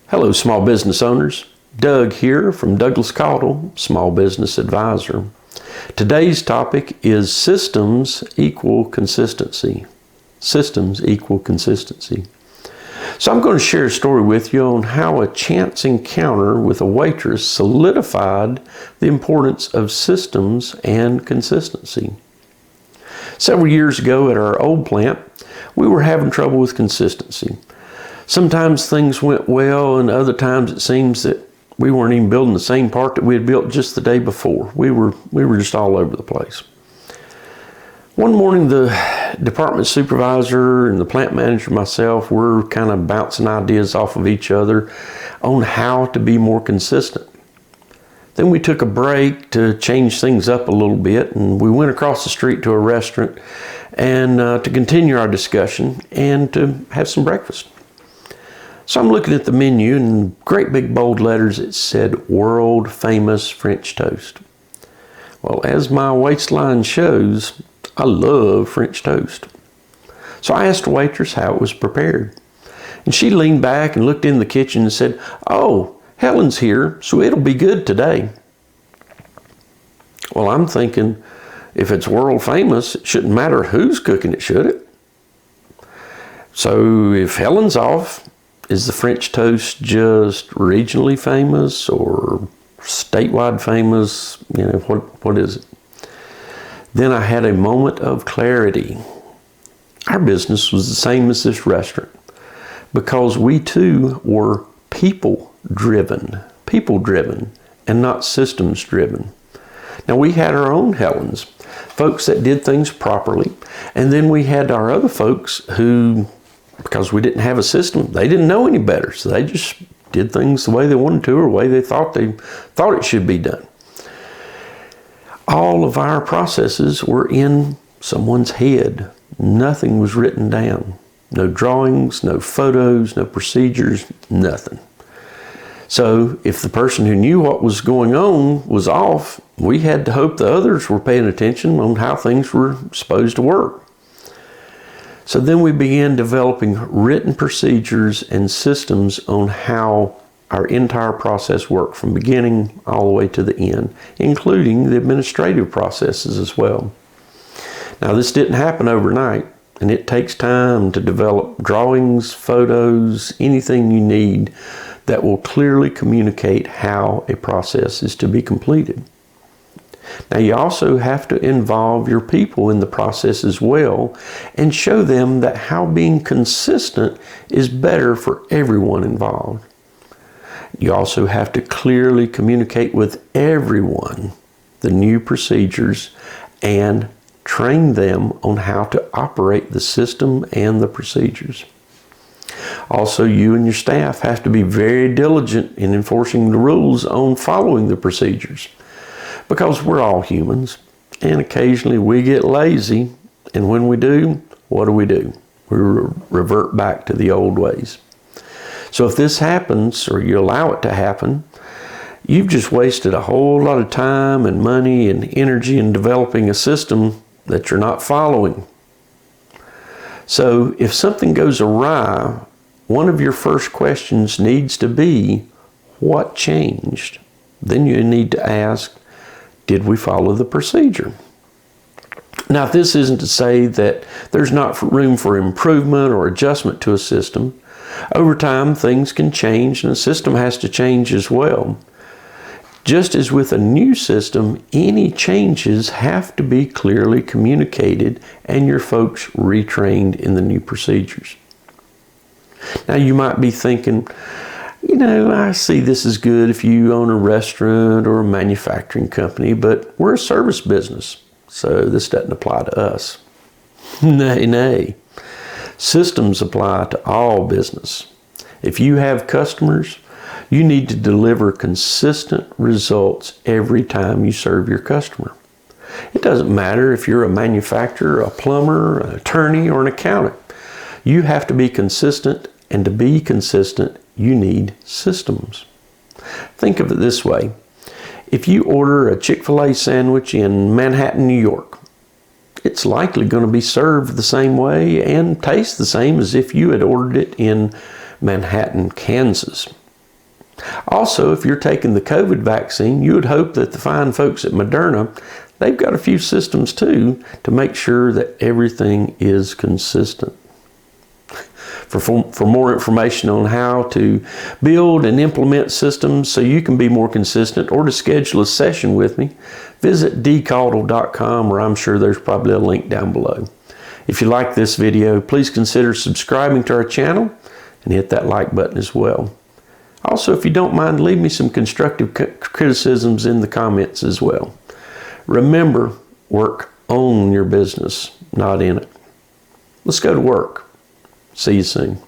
Hello, small business owners. Doug here from Douglas Caudle, Small Business Advisor. Today's topic is systems equal consistency. Systems equal consistency. So I'm going to share a story with you on how a chance encounter with a waitress solidified the importance of systems and consistency. Several years ago at our old plant, we were having trouble with consistency. Sometimes things went well, and other times it seems that we weren't even building the same part that we had built just the day before. We were just all over the place. One morning, the department supervisor and the plant manager and myself were kind of bouncing ideas off of each other on how to be more consistent. Then we took a break to change things up a little bit, and we went across the street to a restaurant and to continue our discussion and to have some breakfast. So I'm looking at the menu, and in great big bold letters it said world famous French toast. Well, as my waistline shows, I love French toast. So I asked the waitress how it was prepared. And she leaned back and looked in the kitchen and said, "Oh, Helen's here, so it'll be good today." Well, I'm thinking, if it's world famous, it shouldn't matter who's cooking it, should it? So if Helen's off, is the French toast just regionally famous or statewide famous? What is it? Then I had a moment of clarity. Our business was the same as this restaurant because we too were people-driven, and not systems-driven. Now we had our own Helens, folks that did things properly, and then we had our other folks who, because we didn't have a system, they didn't know any better, so they just did things the way they wanted to or the way they thought it should be done. All of our processes were in someone's head. Nothing was written down. No drawings, no photos, no procedures, nothing. So if the person who knew what was going on was off, we had to hope the others were paying attention on how things were supposed to work. So then we began developing written procedures and systems on how our entire process worked from beginning all the way to the end, including the administrative processes as well. Now this didn't happen overnight, and it takes time to develop drawings, photos, anything you need that will clearly communicate how a process is to be completed. Now you also have to involve your people in the process as well and show them that how being consistent is better for everyone involved. You also have to clearly communicate with everyone the new procedures and train them on how to operate the system and the procedures. Also, you and your staff have to be very diligent in enforcing the rules on following the procedures, because we're all humans, and occasionally we get lazy, and when we do, what do? We revert back to the old ways. So if this happens, or you allow it to happen, you've just wasted a whole lot of time and money and energy in developing a system that you're not following. So if something goes awry, one of your first questions needs to be, what changed? Then you need to ask, did we follow the procedure? Now, this isn't to say that there's not room for improvement or adjustment to a system. Over time, things can change, and the system has to change as well. Just as with a new system, any changes have to be clearly communicated and your folks retrained in the new procedures. Now, you might be thinking, I see this is good if you own a restaurant or a manufacturing company, but we're a service business, so this doesn't apply to us. Nay. Systems apply to all business. If you have customers, you need to deliver consistent results every time you serve your customer. It doesn't matter if you're a manufacturer, a plumber, an attorney, or an accountant. You have to be consistent, and to be consistent, you need systems. Think of it this way. If you order a Chick-fil-A sandwich in Manhattan, New York, it's likely going to be served the same way and taste the same as if you had ordered it in Manhattan, Kansas. Also, if you're taking the COVID vaccine, you would hope that the fine folks at Moderna, they've got a few systems too to make sure that everything is consistent. For more information on how to build and implement systems so you can be more consistent, or to schedule a session with me, visit dcaudle.com, or I'm sure there's probably a link down below. If you like this video, please consider subscribing to our channel and hit that like button as well. Also, if you don't mind, leave me some constructive criticisms in the comments as well. Remember, work on your business, not in it. Let's go to work. See you soon.